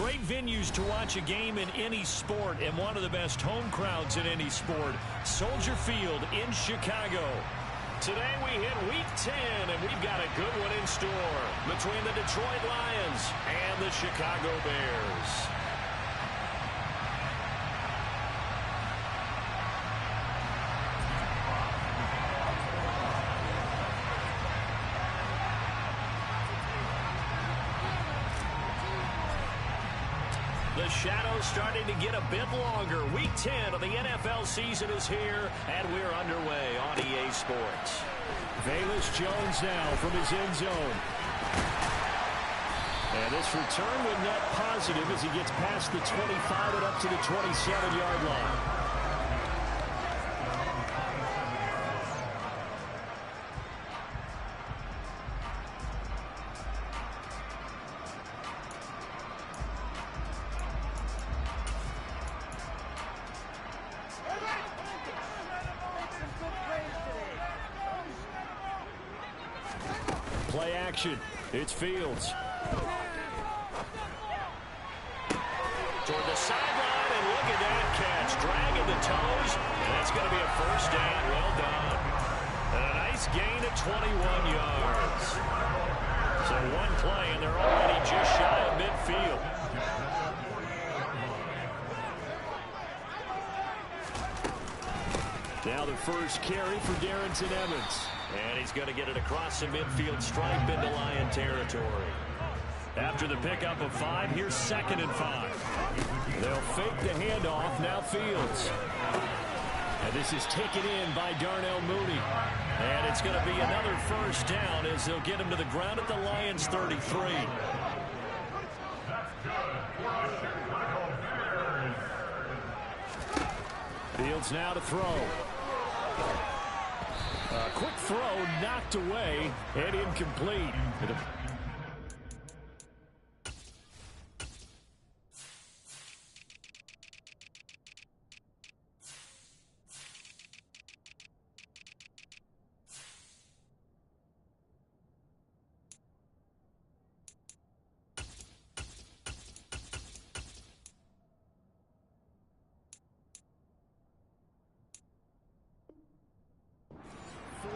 great venues to watch a game in any sport and one of the best home crowds in any sport. Soldier Field in Chicago. Today we hit Week 10, and we've got a good one in store between the Detroit Lions and the Chicago Bears. The shadow's starting to get a bit longer. Week 10 of the NFL season is here, and we're underway on EA Sports. Velus Jones now from his end zone. And this return with net positive as he gets past the 25 and up to the 27-yard line. Play action. It's Fields. Toward the sideline, and look at that catch. Dragging the toes. And that's going to be a first down. Well done. And a nice gain of 21 yards. So one play, and they're already just shy of midfield. Now the first carry for Darrynton Evans. And he's going to get it across the midfield stripe into Lion territory. After the pickup of 5, here's 2nd and 5. They'll fake the handoff, now Fields. And this is taken in by Darnell Mooney. And it's going to be another first down as they'll get him to the ground at the Lions 33. Fields now to throw. A quick throw knocked away and incomplete.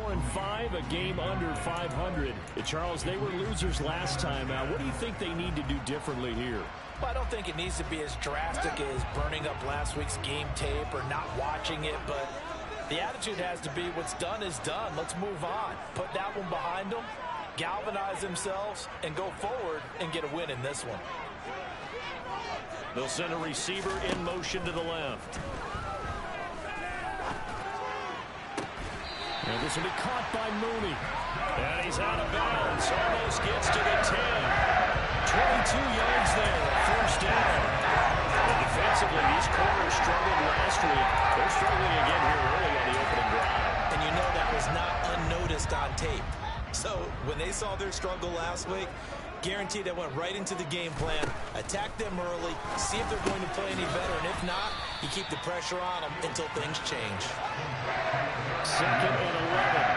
4-5, a game under 500. Charles, they were losers last time out. What do you think they need to do differently here? Well, I don't think it needs to be as drastic as burning up last week's game tape or not watching it, but the attitude has to be what's done is done. Let's move on. Put that one behind them, galvanize themselves, and go forward and get a win in this one. They'll send a receiver in motion to the left. And this will be caught by Mooney. And he's out of bounds. Almost gets to the 10. 22 yards there. First down. And defensively, these corners struggled last week. They're struggling again here early on the opening drive. And you know that was not unnoticed on tape. So when they saw their struggle last week, guaranteed they went right into the game plan, attack them early, see if they're going to play any better, and if not, you keep the pressure on them until things change. 2nd and 11.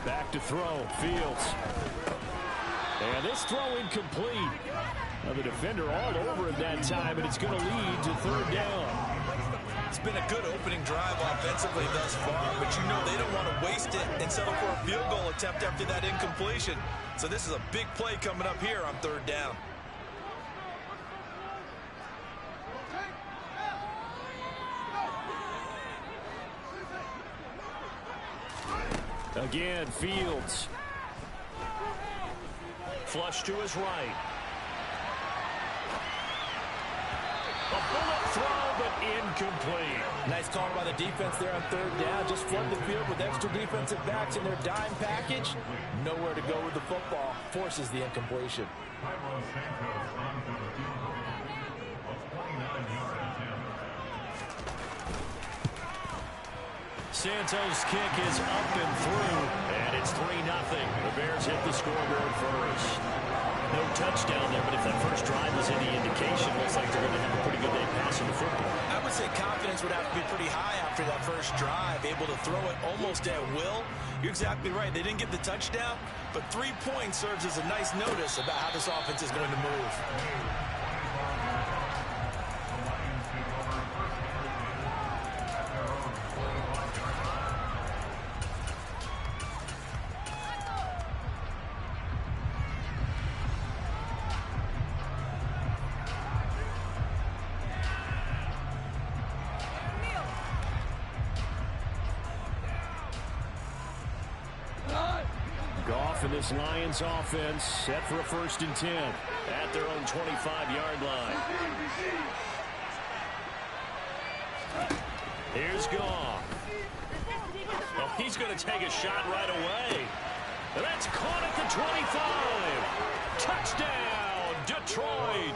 Back to throw, Fields. And this throw incomplete. Now the defender all over him that time, and it's going to lead to 3rd down. It's been a good opening drive offensively thus far, but you know they don't want to waste it and settle for a field goal attempt after that incompletion. So this is a big play coming up here on 3rd down. Again, Fields. Flush to his right. A bullet throw, but incomplete. Nice call by the defense there on 3rd down. Just flood the field with extra defensive backs in their dime package. Nowhere to go with the football. Forces the incompletion. Santos' kick is up and through, and it's 3-0. The Bears hit the scoreboard first. No touchdown there, but if that first drive was any indication, looks like they're going to have a pretty good day passing the football. I would say confidence first drive, able to throw it almost at will. You're exactly right. They didn't get the touchdown, but 3 points serves as a nice notice about how this offense is going to move. Goff and this Lions offense set for a 1st and 10 at their own 25-yard line. Here's Goff. Oh, he's going to take a shot right away. That's caught at the 25. Touchdown, Detroit.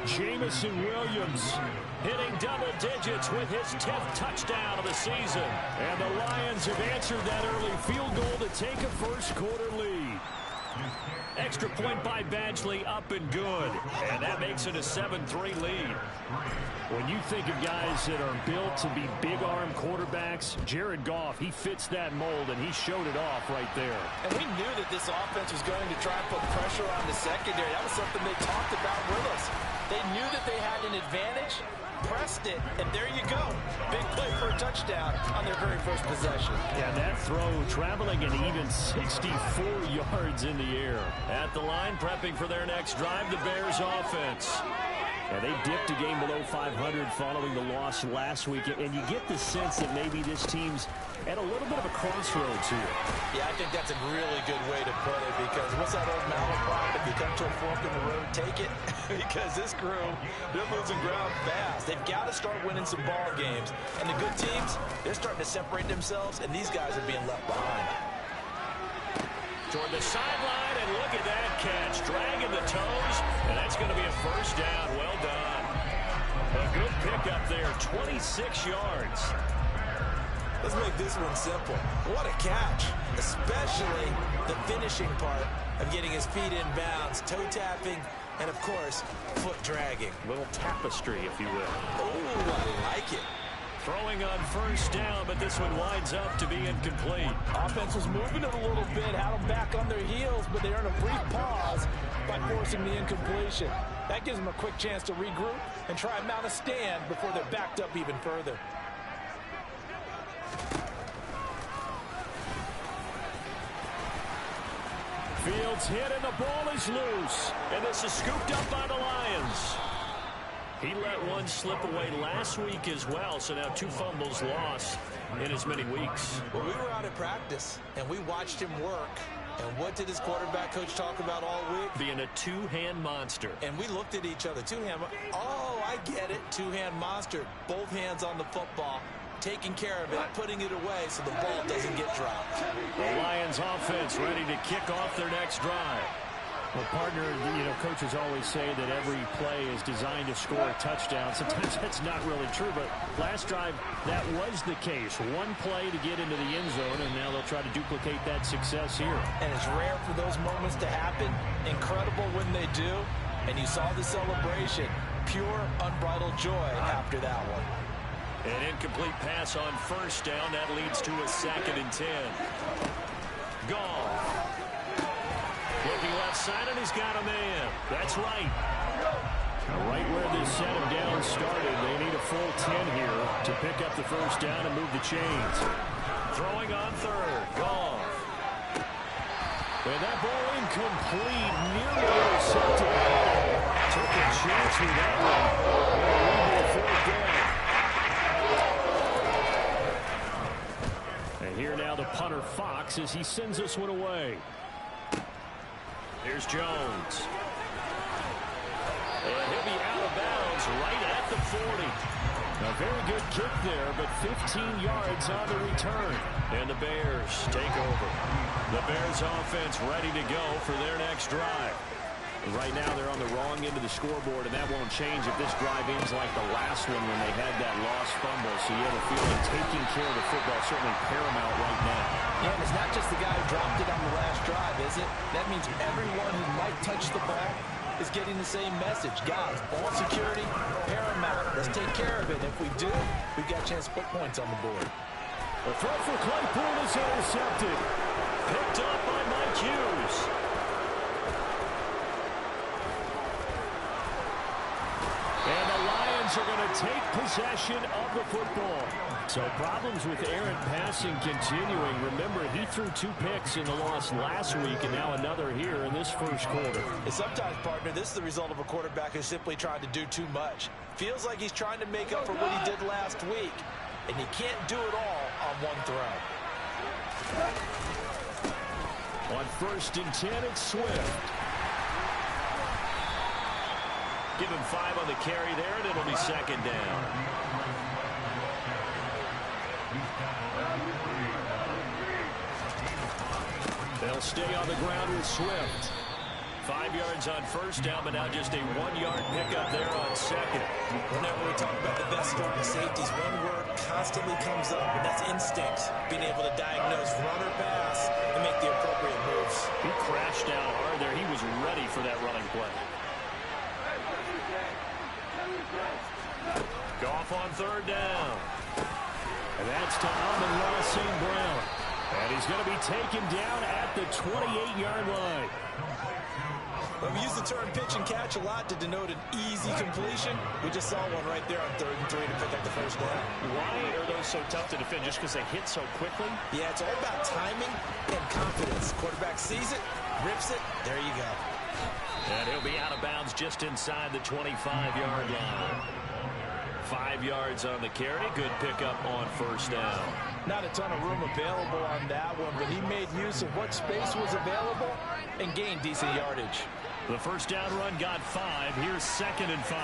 Jamison Williams hitting double digits with his 10th touchdown of the season. And the Lions have answered that early field goal to take a first-quarter lead. Extra point by Badgley, up and good. And that makes it a 7-3 lead. When you think of guys that are built to be big-arm quarterbacks, Jared Goff, he fits that mold, and he showed it off right there. And we knew that this offense was going to try and put pressure on the secondary. That was something they talked about with us. They knew that they had an advantage, pressed it, and there you go. Big play for a touchdown on their very first possession. Yeah, that throw traveling an even 64 yards in the air. At the line, prepping for their next drive, the Bears offense. Yeah, they dipped a game below 500 following the loss last week, and you get the sense that maybe this team's at a little bit of a crossroads here. Yeah, I think that's a really good way to put it, because what's that old malaprop? If you come to a fork in the road, take it. Because this crew, they're losing ground fast. They've got to start winning some ball games. And the good teams, they're starting to separate themselves, and these guys are being left behind. Toward the sideline, and look at that catch. Dragging the toes, and that's going to be a first down. Well done. A good pickup there, 26 yards. Let's make this one simple. What a catch, especially the finishing part of getting his feet in bounds, toe tapping, and, of course, foot dragging. Little tapestry, if you will. Oh, I like it. Throwing on first down, but this one winds up to be incomplete. Offense was moving it a little bit, had them back on their heels, but they earned a brief pause by forcing the incompletion. That gives them a quick chance to regroup and try and mount a stand before they're backed up even further. Fields hit and the ball is loose. And this is scooped up by the Lions. He let one slip away last week as well, so now 2 fumbles lost in as many weeks. Well, we were out at practice, and we watched him work. And what did his quarterback coach talk about all week? Being a two-hand monster. And we looked at each other. Two-hand. Oh, I get it. Two-hand monster. Both hands on the football, taking care of it, putting it away so the ball doesn't get dropped. The Lions offense ready to kick off their next drive. Well, partner, coaches always say that every play is designed to score a touchdown. Sometimes that's not really true, but last drive, that was the case. One play to get into the end zone, and now they'll try to duplicate that success here. And it's rare for those moments to happen. Incredible when they do. And you saw the celebration. Pure, unbridled joy after that one. An incomplete pass on first down. That leads to a 2nd and 10. Goff. Looking left side, and he's got a man. That's right. Now, right where this set of downs started, they need a full 10 here to pick up the first down and move the chains. Throwing on third. Goff. And that ball incomplete. Nearly intercepted. Took a chance with that one. And here now the punter Fox as he sends this one away. Here's Jones. And he'll be out of bounds right at the 40. A very good kick there, but 15 yards on the return. And the Bears take over. The Bears offense ready to go for their next drive. Right now they're on the wrong end of the scoreboard, and that won't change if this drive ends like the last one when they had that lost fumble. So you have a feeling taking care of the football certainly paramount right now. Yeah, and it's not just the guy who dropped it on the last drive, is it? That means everyone who might touch the ball is getting the same message. Guys, ball security, paramount. Let's take care of it. If we do, we've got a chance to put points on the board. The throw for Claypool is intercepted. Picked up by Mike Hughes. And the Lions are going to take possession of the football. So problems with Aaron passing continuing. Remember, he threw 2 picks in the loss last week and now another here in this first quarter. And sometimes, partner, this is the result of a quarterback who's simply trying to do too much. Feels like he's trying to make up for what he did last week. And you can't do it all on one throw. On 1st and 10, it's Swift. Give him 5 on the carry there, and it'll be 2nd down. They'll stay on the ground with Swift. 5 yards on 1st down, but now just a 1-yard pickup there on 2nd. Whenever we talk about the best starting safeties, one word constantly comes up, and that's instinct. Being able to diagnose run or pass and make the appropriate moves. He crashed down hard there. He was ready for that running play. Goff on 3rd down. And that's to Amon-Ra St. Brown. And he's going to be taken down at the 28-yard line. Well, we use the term pitch and catch a lot to denote an easy completion. We just saw one right there on 3rd and 3 to pick up the 1st down. Why are those so tough to defend? Just because they hit so quickly? Yeah, it's all about timing and confidence. Quarterback sees it, rips it, there you go. And he'll be out of bounds just inside the 25-yard line. 5 yards on the carry. Good pickup on 1st down. Not a ton of room available on that one, but he made use of what space was available and gained decent yardage. The 1st down run got 5. Here's 2nd and 5.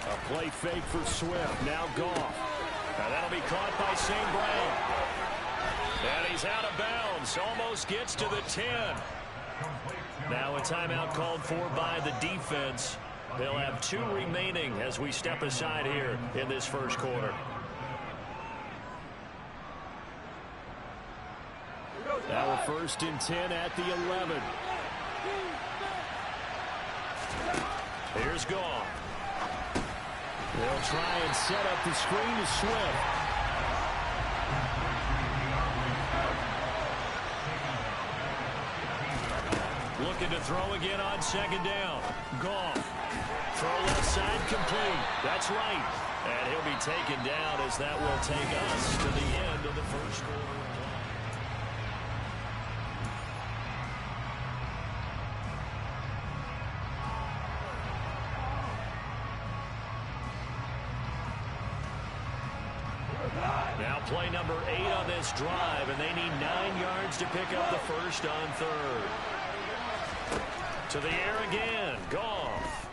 A play fake for Swift. Now Goff. And that'll be caught by St. Brown. And he's out of bounds. Almost gets to the 10. Now a timeout called for by the defense. They'll have 2 remaining as we step aside here in this first quarter. Now a 1st and 10 at the 11. Here's Goff. They'll try and set up the screen to Swift. Looking to throw again on 2nd down. Goff. Throw left side complete. That's right. And he'll be taken down as that will take us to the end of the first quarter. Now play number 8 on this drive, and they need 9 yards to pick up the 1st on 3rd. To the air again. Goff.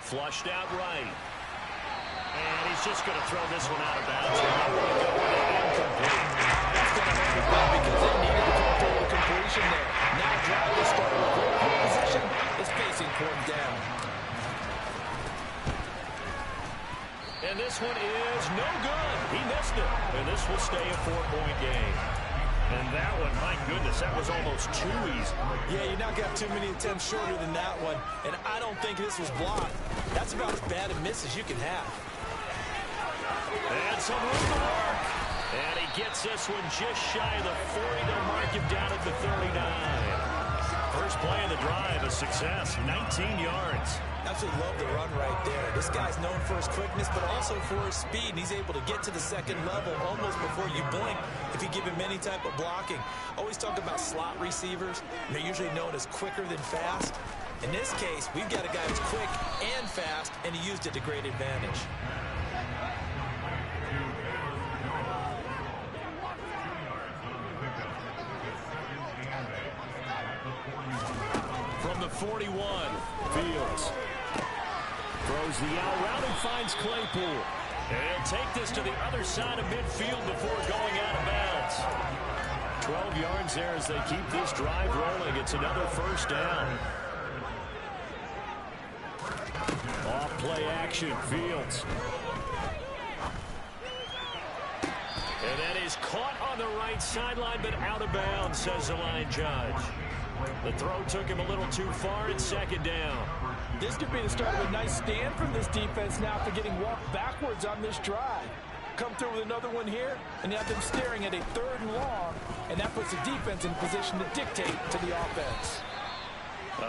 Flushed out right. And he's just going to throw this one out of bounds. Incomplete. That's going to hurt the ball because they needed to control the completion there. Now drive to start with great field position is facing 4th down. And this one is no good. He missed it. And this will stay a 4-point game. And that one, my goodness, that was almost too easy. Yeah, you're not going to have too many attempts shorter than that one. And I don't think this was blocked. That's about as bad a miss as you can have. And some room to work. And he gets this one just shy of the 40. They'll mark him down at the 39. First play of the drive, a success, 19 yards. Absolutely love the run right there. This guy's known for his quickness, but also for his speed. And he's able to get to the 2nd level almost before you blink if you give him any type of blocking. Always talk about slot receivers. And they're usually known as quicker than fast. In this case, we've got a guy who's quick and fast, and he used it to great advantage. From the 41, Fields throws the out route and finds Claypool. And he'll take this to the other side of midfield before going out of bounds. 12 yards there as they keep this drive rolling. It's another 1st down. Off play action, Fields. And that is caught on the right sideline, but out of bounds, says the line judge. The throw took him a little too far. It's 2nd down. This could be the start of a nice stand from this defense now after getting walked backwards on this drive. Come through with another one here, and you have them staring at a 3rd and long, and that puts the defense in a position to dictate to the offense.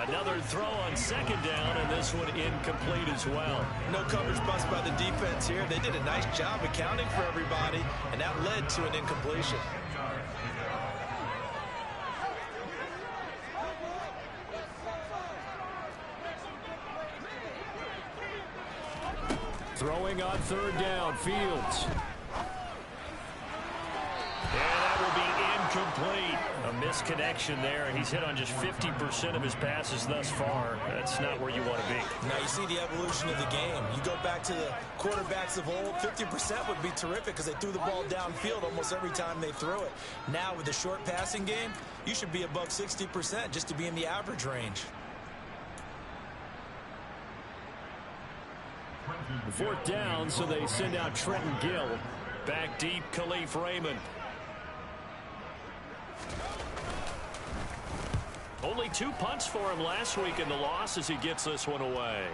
Another throw on 2nd down, and this one incomplete as well. No coverage bust by the defense here. They did a nice job accounting for everybody, and that led to an incompletion. Throwing on 3rd down, Fields. And that will be incomplete. A misconnection there, and he's hit on just 50% of his passes thus far. That's not where you want to be. Now you see the evolution of the game. You go back to the quarterbacks of old, 50% would be terrific because they threw the ball downfield almost every time they threw it. Now with the short passing game, you should be above 60% just to be in the average range. 4th down, so they send out Trenton Gill. Back deep, Khalif Raymond. Only 2 punts for him last week in the loss as he gets this one away.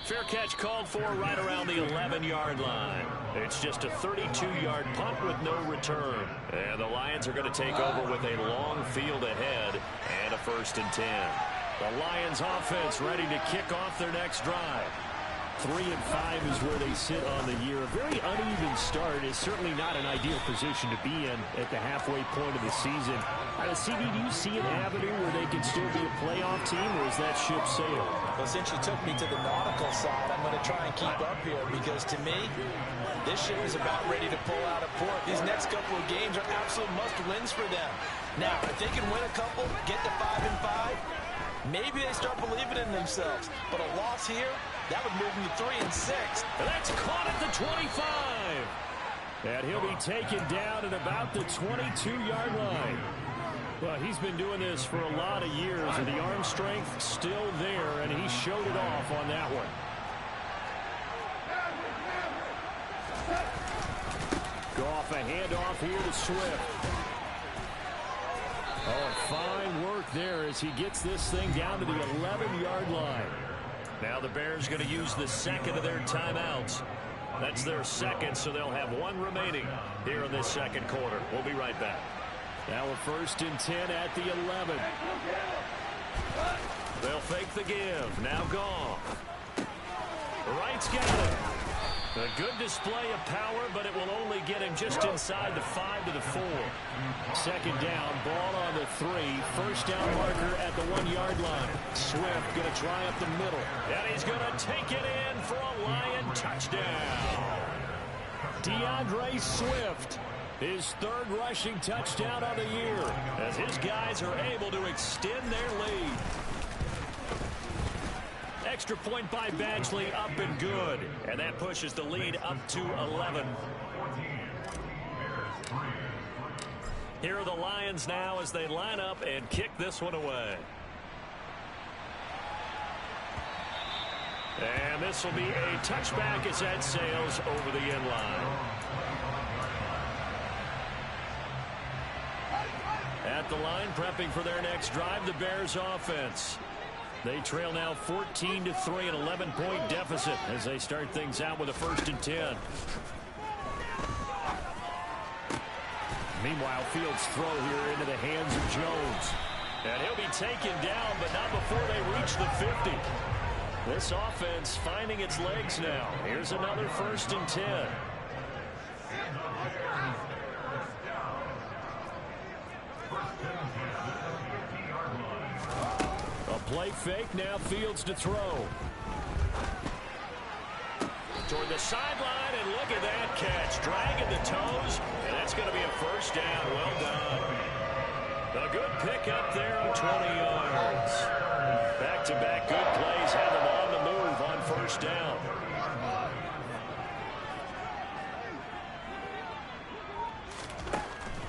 Fair catch called for right around the 11-yard line. It's just a 32-yard punt with no return. And the Lions are going to take over with a long field ahead and a 1st and 10. The Lions offense ready to kick off their next drive. 3-5 is where they sit on the year. A very uneven start is certainly not an ideal position to be in at the halfway point of the season. CD, do you see an avenue where they can still be a playoff team, or is that ship sailed? Well, since you took me to the nautical side, I'm going to try and keep up here because to me, this ship is about ready to pull out of port. These next couple of games are absolute must-wins for them. Now, if they can win a couple, get to 5-5, maybe they start believing in themselves. But a loss here, that would move them to 3-6. And that's caught at the 25. And he'll be taken down at about the 22-yard line. Well, he's been doing this for a lot of years, and the arm strength still there, and he showed it off on that one. Goff a handoff here to Swift. Oh, fine work there as he gets this thing down to the 11-yard line. Now the Bears going to use the 2nd of their timeouts. That's their 2nd, so they'll have 1 remaining here in this 2nd quarter. We'll be right back. Now a 1st and 10 at the 11. They'll fake the give. Now Goff. Wright's got it. A good display of power, but it will only get him just inside the 5 to the 4. 2nd down, ball on the 3. 1st down marker at the 1-yard line. Swift going to try up the middle. And he's going to take it in for a Lion touchdown. DeAndre Swift, his 3rd rushing touchdown on the year, as his guys are able to extend their lead. Extra point by Badgley, up and good. And that pushes the lead up to 11. Here are the Lions now as they line up and kick this one away. And this will be a touchback as that sails over the end line. At the line, prepping for their next drive, the Bears offense. They trail now 14-3, an 11-point deficit as they start things out with a 1st and 10. Meanwhile, Fields' throw here into the hands of Jones. And he'll be taken down, but not before they reach the 50. This offense finding its legs now. Here's another 1st and 10. Play fake, now Fields to throw. Toward the sideline, and look at that catch. Dragging the toes, and that's going to be a 1st down. Well done. A good pickup there on 20 yards. Back-to-back good plays have them on the move on 1st down.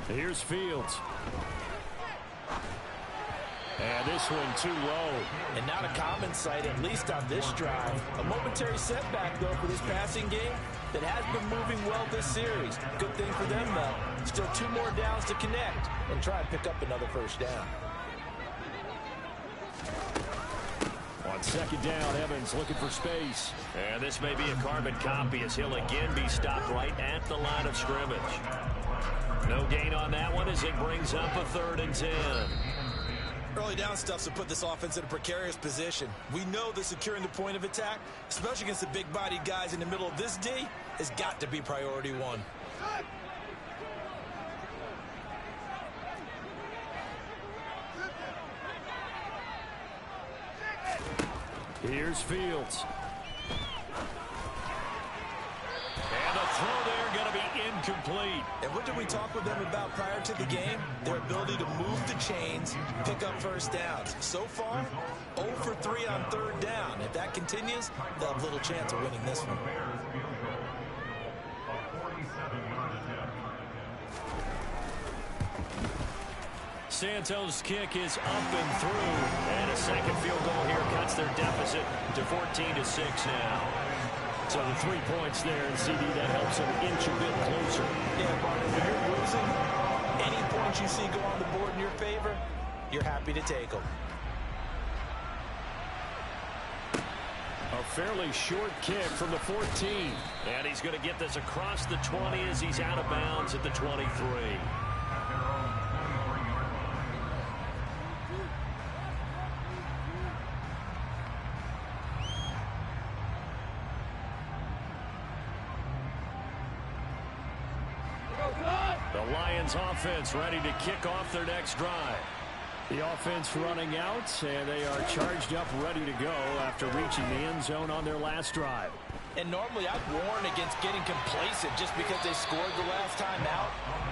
Here's Fields. And this one too low. And not a common sight, at least on this drive. A momentary setback, though, for this passing game that has been moving well this series. Good thing for them, though. Still 2 more downs to connect and try and pick up another 1st down. On second down. Evans looking for space. And this may be a carbon copy as he'll again be stopped right at the line of scrimmage. No gain on that one as it brings up a 3rd and 10. Early down stuff's to put this offense in a precarious position. We know that securing the point of attack, especially against the big-bodied guys in the middle of this D, has got to be priority one. Here's Fields. And a throw there going to be incomplete. And what did we talk with them about prior to the game? Their ability to move the chains, pick up first downs. So far, 0 for 3 on 3rd down. If that continues, they'll have little chance of winning this one. Santos' kick is up and through. And a second field goal here cuts their deficit to 14-6 now. So the 3 points there, and CD, that helps them inch a bit closer. Yeah, Barney, when you're losing, any points you see go on the board in your favor, you're happy to take them. A fairly short kick from the 14. And he's going to get this across the 20 as he's out of bounds at the 23. The Lions offense ready to kick off their next drive. The offense running out, and they are charged up, ready to go after reaching the end zone on their last drive. And normally I'd warn against getting complacent just because they scored the last time out.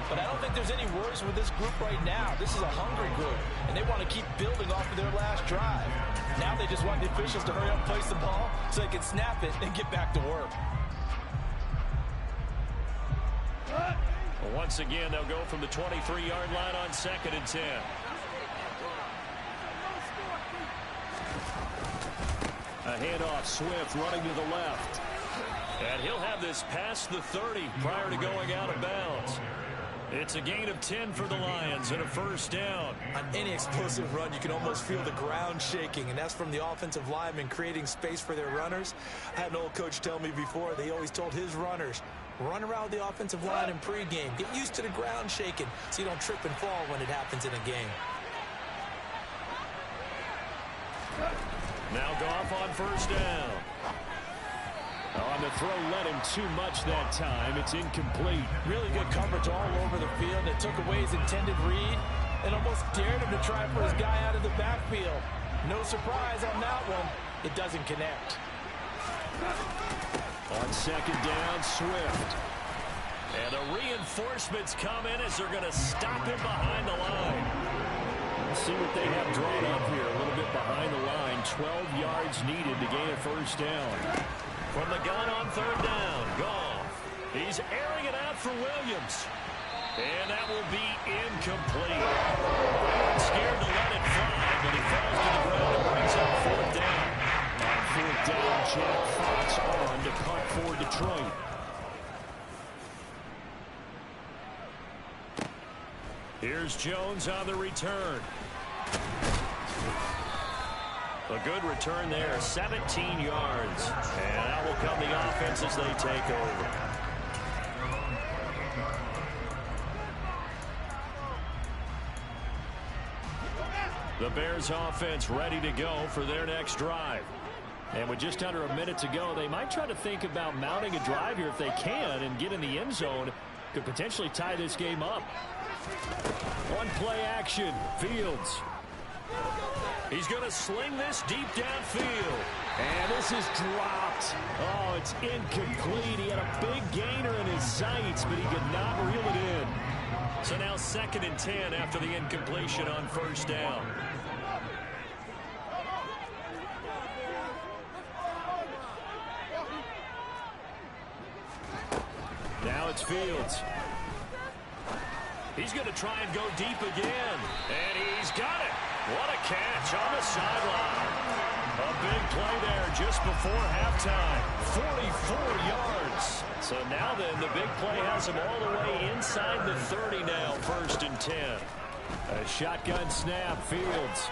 But I don't think there's any worries with this group right now. This is a hungry group, and they want to keep building off of their last drive. Now they just want the officials to hurry up and place the ball so they can snap it and get back to work. Once again, they'll go from the 23-yard line on 2nd and 10. A handoff, Swift running to the left. And he'll have this past the 30 prior to going out of bounds. It's a gain of 10 for the Lions and a 1st down. On any explosive run, you can almost feel the ground shaking, and that's from the offensive linemen creating space for their runners. I had an old coach tell me before, they always told his runners, run around the offensive line in pregame. Get used to the ground shaking so you don't trip and fall when it happens in a game. Now Goff on 1st down. On the throw, led him too much that time. It's incomplete. Really good coverage all over the field. It took away his intended read and almost dared him to try for his guy out of the backfield. No surprise on that one. It doesn't connect. On 2nd down, Swift. And the reinforcements come in as they're going to stop him behind the line. Let's see what they have drawn up here. A little bit behind the line. 12 yards needed to gain a 1st down. From the gun on 3rd down, Goff. He's airing it out for Williams. And that will be incomplete. Scared to let it fly, but he falls to the ground and brings up 4th down. On 4th down, Jack Fox on to punt for Detroit. Here's Jones on the return. A good return there, 17 yards. And that will come the offense as they take over. The Bears offense ready to go for their next drive. And with just under a minute to go, they might try to think about mounting a drive here if they can and get in the end zone. Could potentially tie this game up. One play action, Fields. He's going to sling this deep downfield. And this is dropped. Oh, it's incomplete. He had a big gainer in his sights, but he could not reel it in. So now 2nd and 10 after the incompletion on 1st down. Now it's Fields. He's going to try and go deep again. And he's got it. What a catch on the sideline. A big play there just before halftime. 44 yards. So now then, the big play has him all the way inside the 30 now, 1st and 10. A shotgun snap, Fields.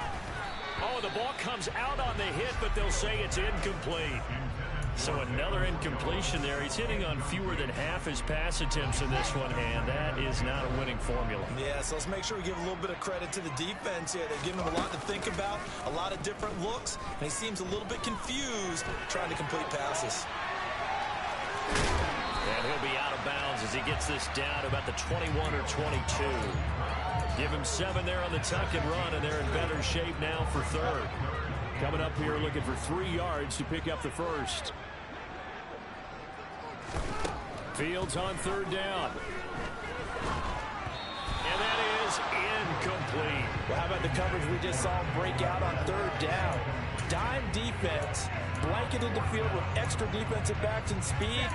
Oh, the ball comes out on the hit, but they'll say it's incomplete. So another incompletion there. He's hitting on fewer than half his pass attempts in this one, and that is not a winning formula. Yeah, so let's make sure we give a little bit of credit to the defense here. They've given him a lot to think about, a lot of different looks, and he seems a little bit confused trying to complete passes. And he'll be out of bounds as he gets this down to about the 21 or 22. Give him 7 there on the tuck and run, and they're in better shape now for third. Coming up here looking for 3 yards to pick up the first. Fields on third down. And that is incomplete. Well, how about the coverage we just saw break out on third down? Dime defense, blanketed the field with extra defensive backs and speed,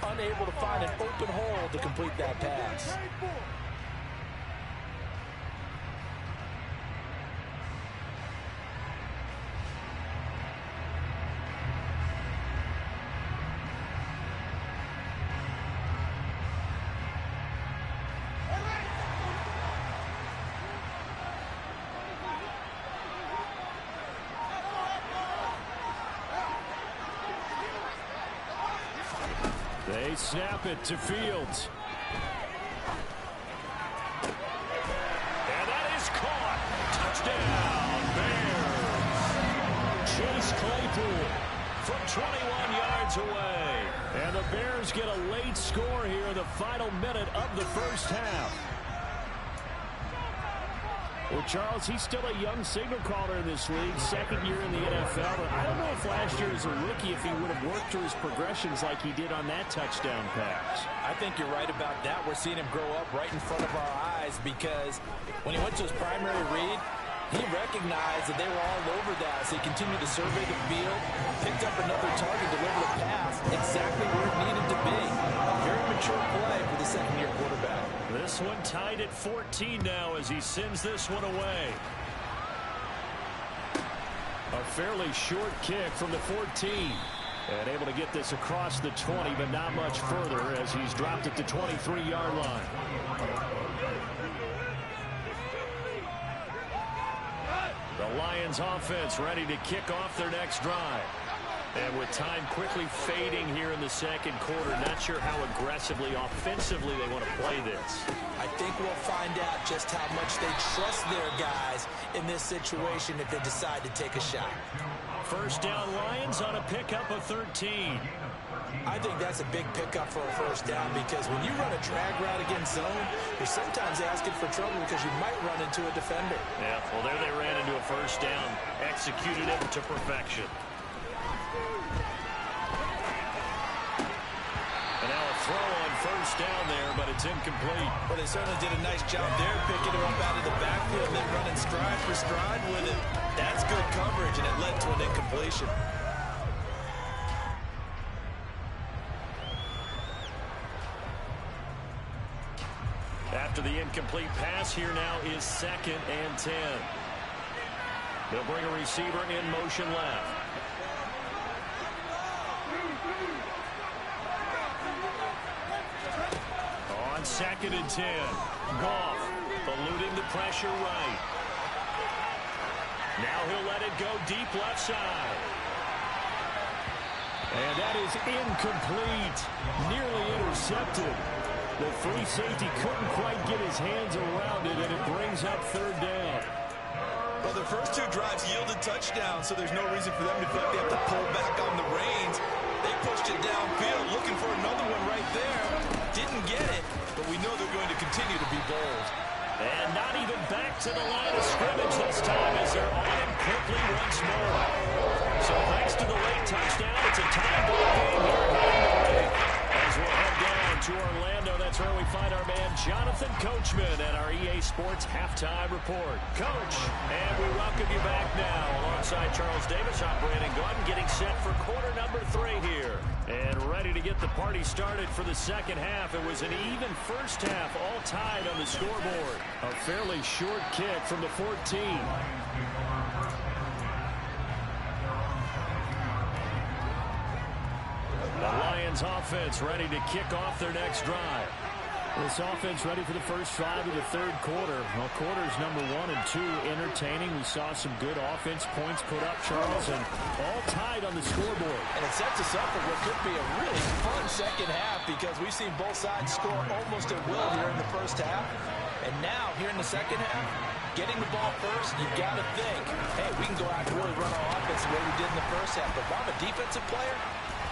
unable to find an open hole to complete that pass. They snap it to Fields. And that is caught. Touchdown, Bears. Chase Claypool from 21 yards away. And the Bears get a late score here in the final minute of the first half. Well, Charles, he's still a young signal caller in this league, second year in the NFL. But I don't know if last year as a rookie, if he would have worked through his progressions like he did on that touchdown pass. I think you're right about that. We're seeing him grow up right in front of our eyes because when he went to his primary read, he recognized that they were all over that. So he continued to survey the field, picked up another target, delivered a pass exactly where it needed to be. A very mature play for the second-year quarterback. This one tied at 14 now as he sends this one away. A fairly short kick from the 14. And able to get this across the 20, but not much further as he's dropped at the 23-yard line. The Lions offense ready to kick off their next drive. And with time quickly fading here in the second quarter, not sure how aggressively, offensively they want to play this. I think we'll find out just how much they trust their guys in this situation if they decide to take a shot. First down Lions on a pickup of 13. I think that's a big pickup for a first down because when you run a drag route against zone, you're sometimes asking for trouble because you might run into a defender. Yeah, well, there they ran into a first down, executed it to perfection. And now a throw on first down there, but it's incomplete. Well, they certainly did a nice job there, picking him up out of the backfield and then running stride for stride with it. That's good coverage, and it led to an incompletion. After the incomplete pass, here now is 2nd and 10. They'll bring a receiver in motion left. On 2nd and 10, Goff eluding the pressure right. Now he'll let it go deep left side. And that is incomplete, nearly intercepted. The free safety couldn't quite get his hands around it, and it brings up third down. Well, the first 2 drives yielded touchdowns, so there's no reason for them to feel like they have to pull back on the reins. They pushed it downfield, looking for another one right there. Didn't get it, but we know they're going to continue to be bold. And not even back to the line of scrimmage this time as they're on him quickly once more. So thanks to the late touchdown, it's a tie ball game here heading to break. As we'll head down to Orlando, that's where we find our man Jonathan Coachman at our EA Sports Halftime Report. Coach, and we welcome you back now. Alongside Charles Davis, I'm Brandon Gaudin, getting set for quarter number 3 here. And ready to get the party started for the second half. It was an even first half, all tied on the scoreboard. A fairly short kick from the 14. The Lions offense ready to kick off their next drive. This offense ready for the first drive of the third quarter. Well, quarters number 1 and 2 entertaining. We saw some good offense points put up, Charles, and all tied on the scoreboard. And it sets us up for what could be a really fun second half because we've seen both sides score almost at will here in the first half. And now, here in the second half, getting the ball first, you've got to think, hey, we can go out and really run our offense the way we did in the first half. But if I'm a defensive player,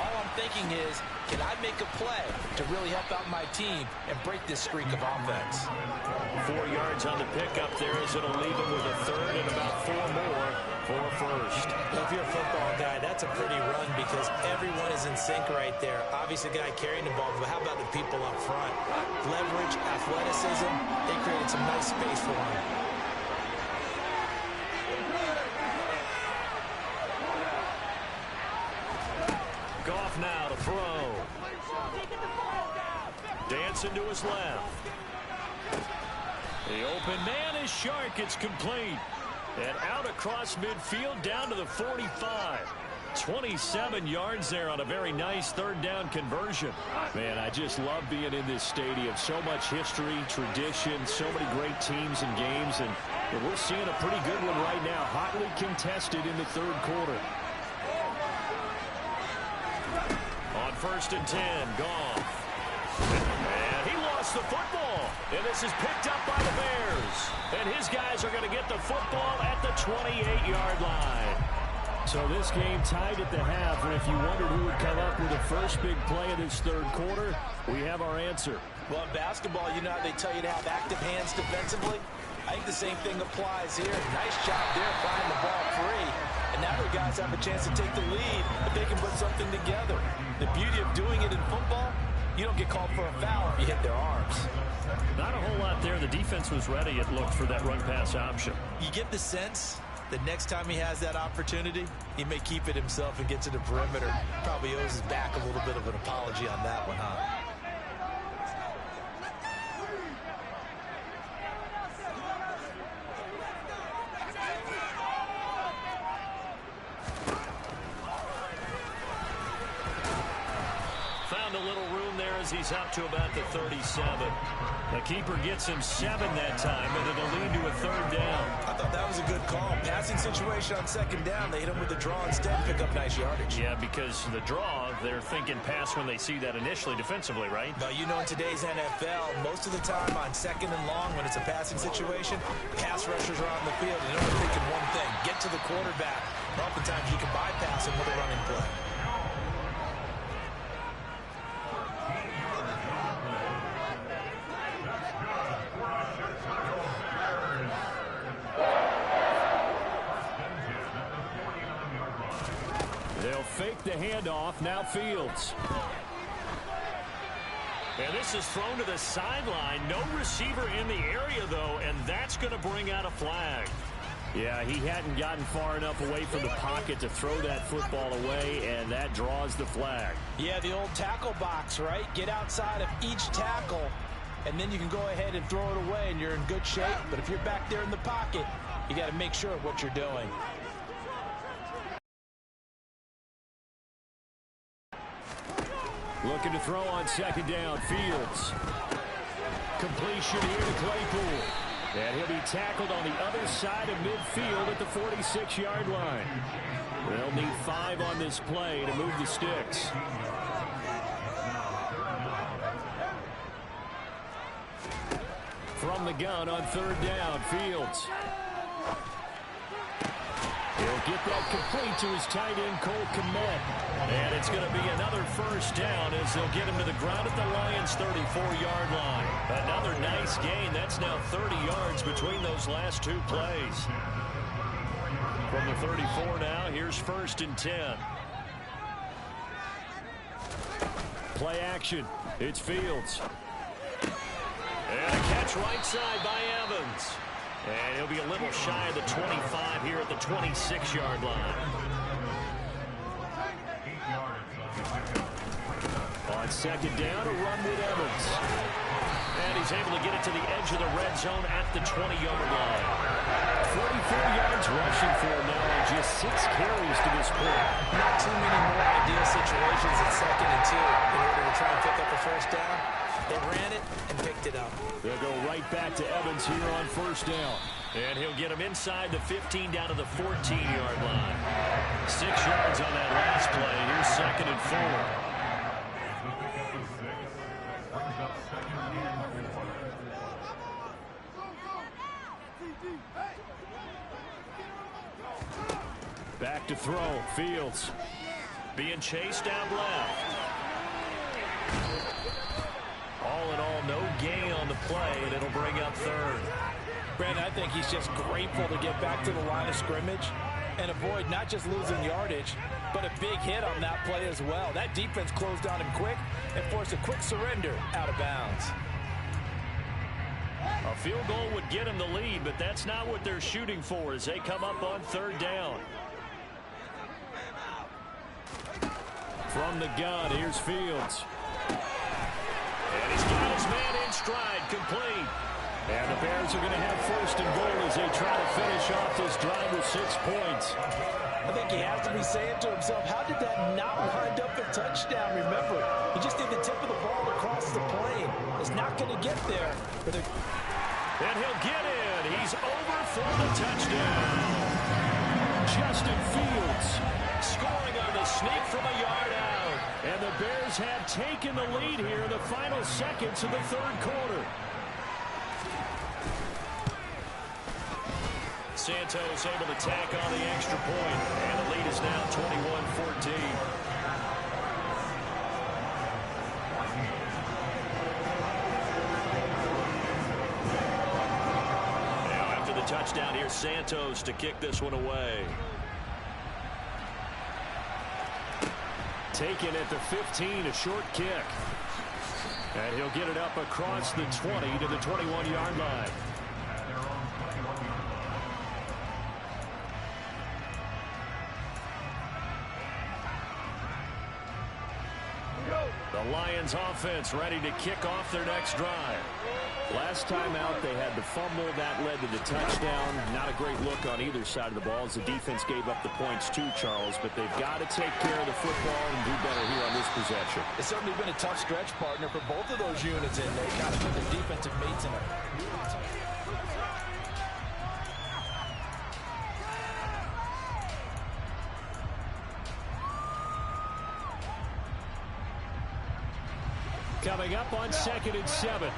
all I'm thinking is, can I make a play to really help out my team and break this streak of offense? 4 yards on the pickup there as it'll leave him with a third and about 4 more for a first. Well, if you're a football guy, that's a pretty run because everyone is in sync right there. Obviously, the guy carrying the ball, but how about the people up front? Leverage, athleticism, they created some nice space for him. Goff now to throw. Dancing to his left. The open man is Shark. It's complete. And out across midfield down to the 45. 27 yards there on a very nice third down conversion. Man, I just love being in this stadium. So much history, tradition, so many great teams and games. And we're seeing a pretty good one right now. Hotly contested in the third quarter. On 1st and 10, Goff. And he lost the football. And this is picked up by the Bears. And his guys are going to get the football at the 28-yard line. So this game tied at the half. And if you wondered who would come up with the first big play of this third quarter, we have our answer. Well, in basketball, you know how they tell you to have active hands defensively? I think the same thing applies here. Nice job there finding the ball free. And now their guys have a chance to take the lead if they can put something together. The beauty of doing it in football, you don't get called for a foul if you hit their arms. Not a whole lot there. The defense was ready, it looked, for that run-pass option. You get the sense that next time he has that opportunity, he may keep it himself and get to the perimeter. Probably owes his back a little bit of an apology on that one, huh? Found a little room there as he's up to about the 37. The keeper gets him 7 that time, and it'll lead to a third down. I thought that was a good call. Passing situation on second down. They hit him with the draw instead, pick up nice yardage. Yeah, because the draw, they're thinking pass when they see that initially defensively, right? But you know, in today's NFL, most of the time on second and long, when it's a passing situation, pass rushers are on the field, and they're thinking one thing, get to the quarterback. Oftentimes you can bypass him with a running play. They'll fake the handoff. Now Fields. And this is thrown to the sideline. No receiver in the area, though, and that's going to bring out a flag. Yeah, he hadn't gotten far enough away from the pocket to throw that football away, and that draws the flag. Yeah, the old tackle box, right? Get outside of each tackle, and then you can go ahead and throw it away, and you're in good shape. But if you're back there in the pocket, you got to make sure of what you're doing. Looking to throw on second down. Fields. Completion here to Claypool. And he'll be tackled on the other side of midfield at the 46-yard line. They'll need 5 on this play to move the sticks. From the gun on third down, Fields. He'll get that complete to his tight end, Cole Kmet. And it's going to be another first down as they'll get him to the ground at the Lions' 34-yard line. Another nice gain. That's now 30 yards between those last 2 plays. From the 34 now, here's 1st and 10. Play action. It's Fields. And a catch right side by Evans. And he'll be a little shy of the 25 here at the 26-yard line. On second down, a run with Evans. And he's able to get it to the edge of the red zone at the 20-yard line. 44 yards rushing for him now on just 6 carries to this point. Not too many more ideal situations at 2nd and 2 in order to try and pick up a first down. They ran it and picked it up. They'll go right back to Evans here on first down. And he'll get him inside the 15 down to the 14-yard line. 6 yards on that last play. Here's 2nd and 4. Back to throw. Fields being chased down left. All in all, no gain on the play, and it'll bring up 3rd. Brandon, I think he's just grateful to get back to the line of scrimmage and avoid not just losing yardage, but a big hit on that play as well. That defense closed on him quick and forced a quick surrender out of bounds. A field goal would get him the lead, but that's not what they're shooting for as they come up on 3rd down. From the gun, here's Fields. And he's got his man in stride, complete. And the Bears are going to have 1st and goal as they try to finish off this drive with 6 points. I think he has to be saying to himself, how did that not wind up a touchdown? Remember, he just did the tip of the ball across the plane. It's not going to get there. And he'll get in. He's over for the touchdown. Justin Fields scoring on the sneak from a yard out. And the Bears have taken the lead here in the final seconds of the 3rd quarter. Santos able to tack on the extra point, and the lead is now 21-14. Now after the touchdown, here's Santos to kick this one away. Taken at the 15, a short kick. And he'll get it up across the 20 to the 21-yard line. The Lions offense ready to kick off their next drive. Last time out, they had the fumble. That led to the touchdown. Not a great look on either side of the ball as the defense gave up the points too, Charles. But they've got to take care of the football and do better here on this possession. It's certainly been a tough stretch, partner, for both of those units in there. Got to put their defensive mates in it. Coming up on 2nd and 7.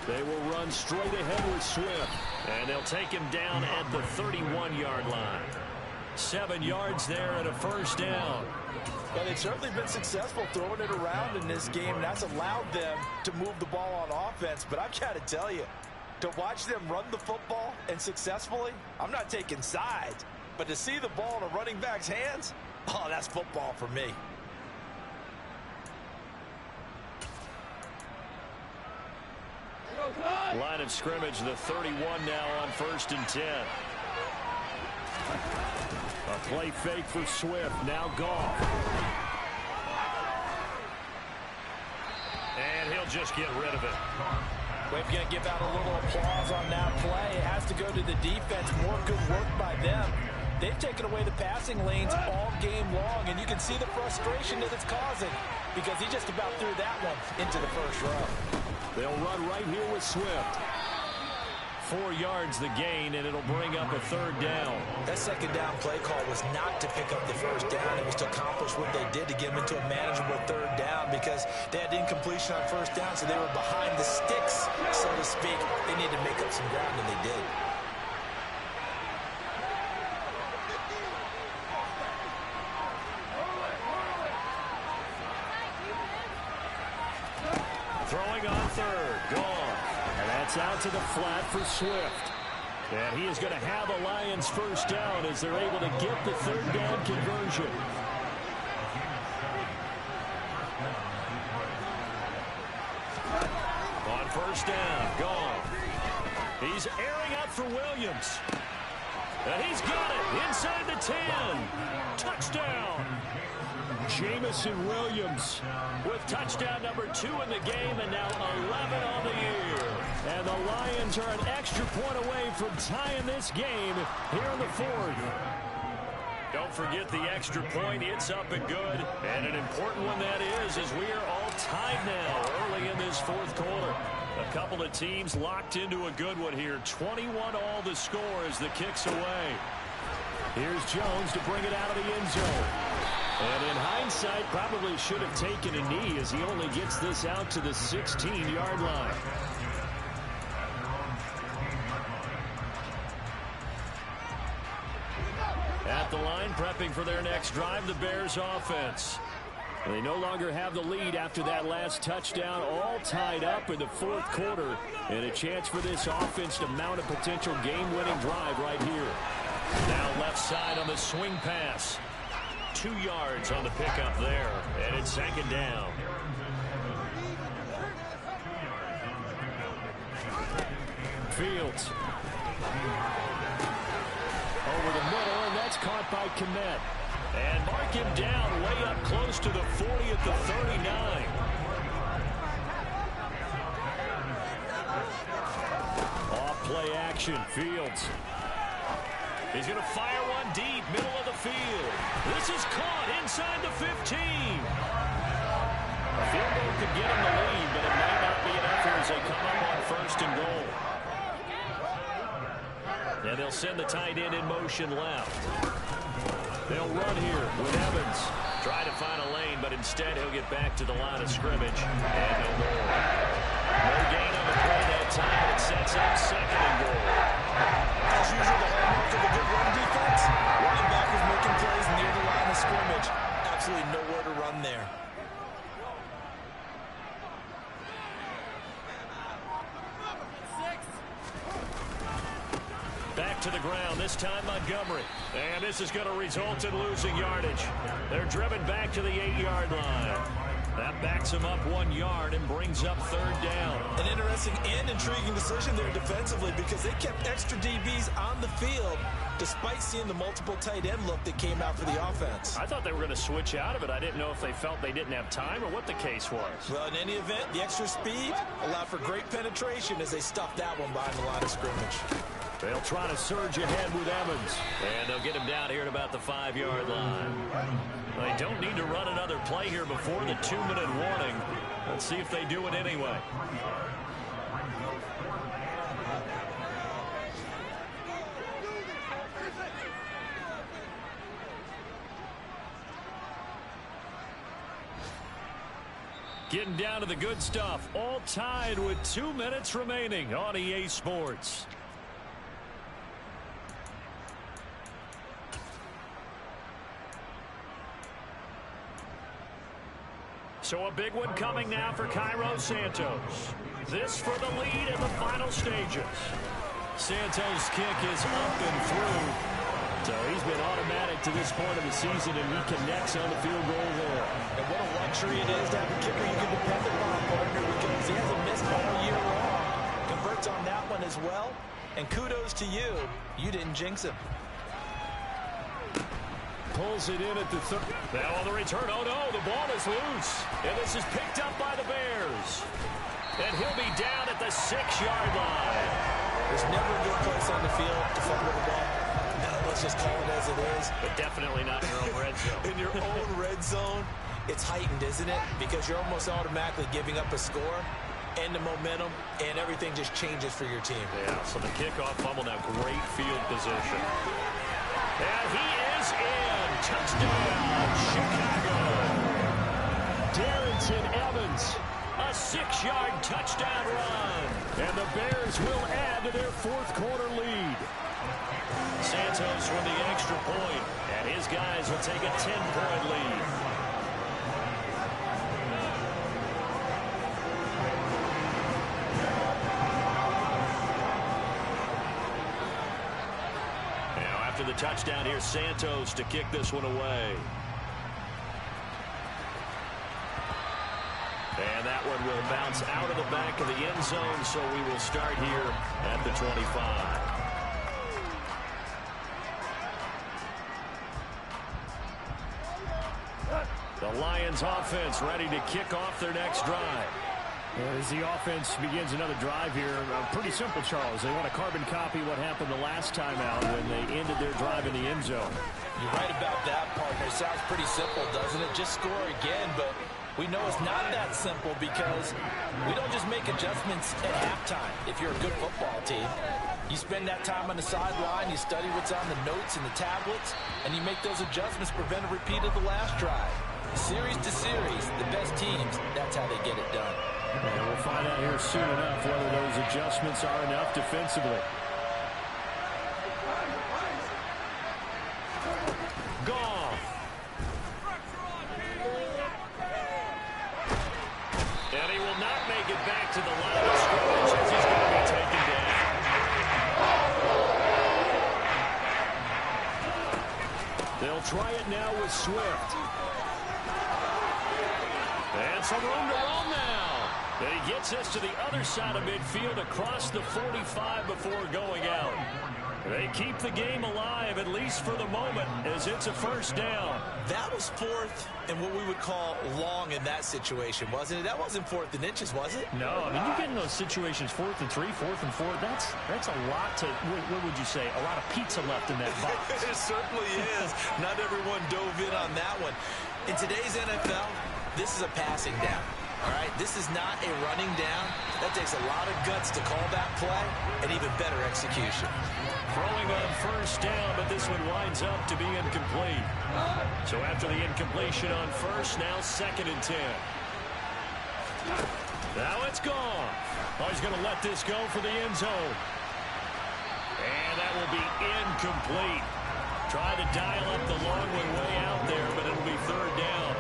They will run straight ahead with Swift. And they'll take him down at the 31-yard line. 7 yards there and a 1st down. Well, they've certainly been successful throwing it around in this game. And that's allowed them to move the ball on offense. But I've got to tell you, to watch them run the football and successfully, I'm not taking sides. But to see the ball in a running back's hands, oh, that's football for me. Line of scrimmage, the 31 now on 1st and 10. A play fake for Swift, now Goff. And he'll just get rid of it. We're going to give out a little applause on that play. It has to go to the defense. More good work by them. They've taken away the passing lanes all game long, and you can see the frustration that it's causing because he just about threw that one into the first row. They'll run right here with Swift. 4 yards the gain, and it'll bring up a 3rd down. That 2nd down play call was not to pick up the 1st down. It was to accomplish what they did to get them into a manageable 3rd down because they had incompletion on 1st down, so they were behind the sticks, so to speak. They needed to make up some ground, and they did. Throwing on 3rd, gone. And that's out to the flat for Swift. And he is going to have a Lions 1st down as they're able to get the 3rd down conversion. On 1st down, gone. He's airing up for Williams. And he's got it inside the 10. Touchdown. Jamison Williams with touchdown number 2 in the game and now 11 on the year. And the Lions are an extra point away from tying this game here in the 4th. Don't forget the extra point. It's up and good. And an important one that is, as we are all tied now early in this fourth quarter. A couple of teams locked into a good one here. 21 all the score as the kick's away. Here's Jones to bring it out of the end zone. And in hindsight, probably should have taken a knee as he only gets this out to the 16-yard line. At the line, prepping for their next drive, the Bears offense. They no longer have the lead after that last touchdown, all tied up in the fourth quarter. And a chance for this offense to mount a potential game-winning drive right here. Now left side on the swing pass. 2 yards on the pickup there. And it's second down. Fields. Over the middle, and that's caught by Kmet. And mark him down way up close to the 40 at the 39. Off play action, Fields. He's going to fire one deep, middle of the field. This is caught inside the 15. A field goal could get him the lead, but it might not be enough here as they come up on first and goal. And they'll send the tight end in motion left. They'll run here with Evans. Try to find a lane, but instead he'll get back to the line of scrimmage. And no more. No gain on the play that time. It sets up second and goal. As usual, the hallmark of a good run defense. Linebackers making plays near the line of scrimmage. Absolutely nowhere to run there. Back to the ground, this time Montgomery. And this is going to result in losing yardage. They're driven back to the 8-yard line. That backs them up 1 yard and brings up third down. An interesting and intriguing decision there defensively because they kept extra DBs on the field despite seeing the multiple tight end look that came out for the offense. I thought they were going to switch out of it. I didn't know if they felt they didn't have time or what the case was. Well, in any event, the extra speed allowed for great penetration as they stuffed that one behind the line of scrimmage. They'll try to surge ahead with Evans. And they'll get him down here at about the 5-yard line. They don't need to run another play here before the 2-minute warning. Let's see if they do it anyway. Getting down to the good stuff. All tied with 2 minutes remaining on EA Sports. So a big one coming now for Cairo Santos. This for the lead in the final stages. Santos' kick is up and through. So he's been automatic to this point of the season, and he connects on the field goal there. And what a luxury it is to have a kicker you can depend upon, partner, because he hasn't missed all year long. Converts on that one as well. And kudos to you. You didn't jinx him. Pulls it in at the third. Now on the return. Oh, no, the ball is loose. And this is picked up by the Bears. And he'll be down at the 6-yard line. There's never a good place on the field to fumble the ball. No, let's just call it as it is. But definitely not in your own red zone. In your own red zone, it's heightened, isn't it? Because you're almost automatically giving up a score and the momentum, and everything just changes for your team. Yeah, so the kickoff fumble, now great field position. And he is in. Touchdown, Chicago. Darrington Evans, a 6-yard touchdown run. And the Bears will add to their fourth quarter lead. Santos with the extra point, and his guys will take a 10-point lead. After the touchdown, here's Santos to kick this one away. And that one will bounce out of the back of the end zone, so we will start here at the 25. The Lions offense ready to kick off their next drive. As the offense begins another drive here, pretty simple, Charles. They want to carbon copy what happened the last time out when they ended their drive in the end zone. You're right about that, partner. Sounds pretty simple, doesn't it? Just score again, but we know it's not that simple because we don't just make adjustments at halftime if you're a good football team. You spend that time on the sideline, you study what's on the notes and the tablets, and you make those adjustments to prevent a repeat of the last drive. Series to series, the best teams, that's how they get it done. And we'll find out here soon enough whether those adjustments are enough defensively. Goff. And he will not make it back to the line of scrimmage as he's going to be taken down. They'll try it now with Swift. And some room to roam now. And he gets us to the other side of midfield across the 45 before going out. They keep the game alive, at least for the moment, as it's a first down. That was fourth and what we would call long in that situation, wasn't it? That wasn't fourth and inches, was it? No, I mean, you get in those situations 4th and 3, 4th and 4. That's a lot to, what would you say, a lot of pizza left in that box. It certainly is. Not everyone dove in on that one. In today's NFL, this is a passing down. All right, this is not a running down. That takes a lot of guts to call that play and even better execution. Throwing on first down, but this one winds up to be incomplete. So after the incompletion on first, now 2nd and 10. Now it's gone. Oh, he's going to let this go for the end zone. And that will be incomplete. Try to dial up the long one way out there, but it'll be 3rd down.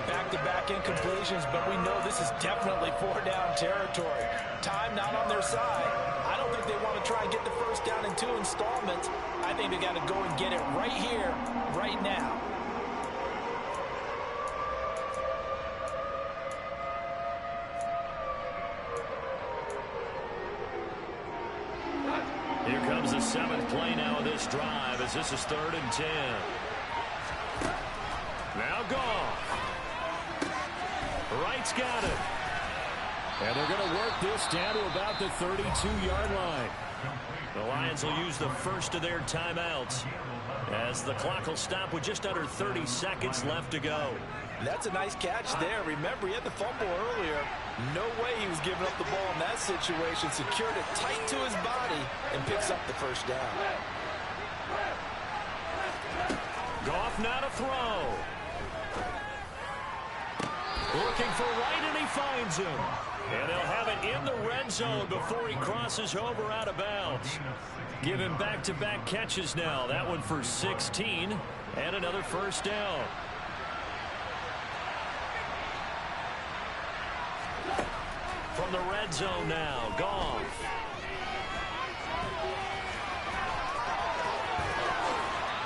Back-to-back incompletions, but we know this is definitely 4-down territory. Time not on their side. I don't think they want to try and get the first down in 2 installments. I think they got to go and get it right here, right now. Here comes the 7th play now of this drive as this is 3rd and 10. Now Goff. Wright's got it. And they're going to work this down to about the 32-yard line. The Lions will use the first of their timeouts as the clock will stop with just under 30 seconds left to go. That's a nice catch there. Remember, he had the fumble earlier. No way he was giving up the ball in that situation. Secured it tight to his body and picks up the first down. Goff now to throw. Looking for Wright, and he finds him. And they'll have it in the red zone before he crosses over out of bounds. Give him back-to-back catches now. That one for 16 and another first down. From the red zone now, Goff.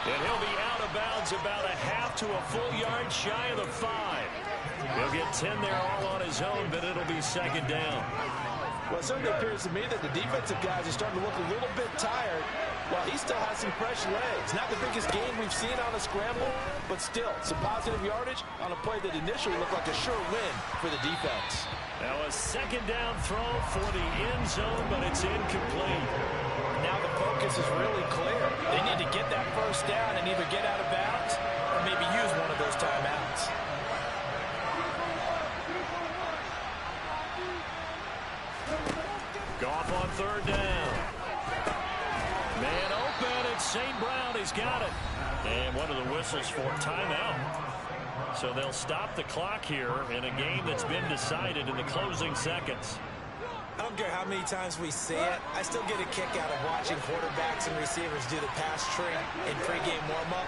And he'll be out of bounds about a half to a full yard shy of the 5. He'll get 10 there all on his own, but it'll be 2nd down. Well, it certainly appears to me that the defensive guys are starting to look a little bit tired while he still has some fresh legs. Not the biggest gain we've seen on a scramble, but still some positive yardage on a play that initially looked like a sure win for the defense. Now a 2nd down throw for the end zone, but it's incomplete. Now the focus is really clear. They need to get that first down and either get out of bounds or maybe use one of those timeouts. Goff on 3rd down. Man open, it's St. Brown. He's got it. And one of the whistles for timeout. So they'll stop the clock here in a game that's been decided in the closing seconds. I don't care how many times we see it. I still get a kick out of watching quarterbacks and receivers do the pass tree in pregame warm-up.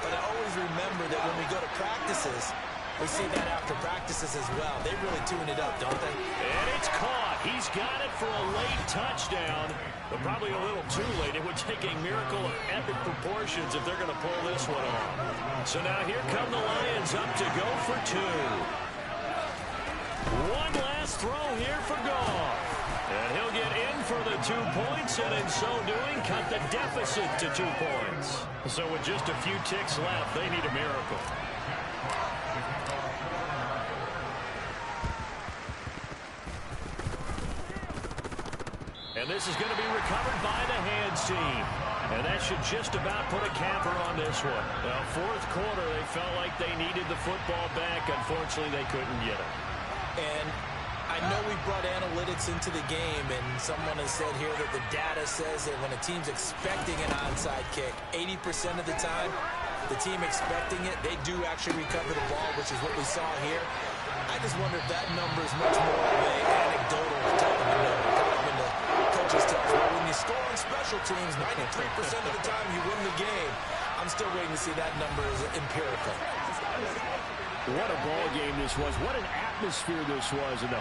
But I always remember that when we go to practices, we see that after practices as well. They really tune it up, don't they? And it's caught. He's got it for a late touchdown, but probably a little too late. It would take a miracle of epic proportions if they're going to pull this one off. So now here come the Lions up to go for 2. One last throw here for Goff. And he'll get in for the 2 points, and in so doing, cut the deficit to 2 points. So with just a few ticks left, they need a miracle. And this is going to be recovered by the hands team. And that should just about put a capper on this one. Now, fourth quarter, they felt like they needed the football back. Unfortunately, they couldn't get it. And I know we brought analytics into the game, and someone has said here that the data says that when a team's expecting an onside kick, 80% of the time, the team expecting it, they do actually recover the ball, which is what we saw here. I just wonder if that number is much more of an anecdotal type of a number. Kind of when the coaches tell us, well, when you score on special teams, 93% of the time you win the game. I'm still waiting to see that number as empirical. What a ball game this was. What an atmosphere this was in the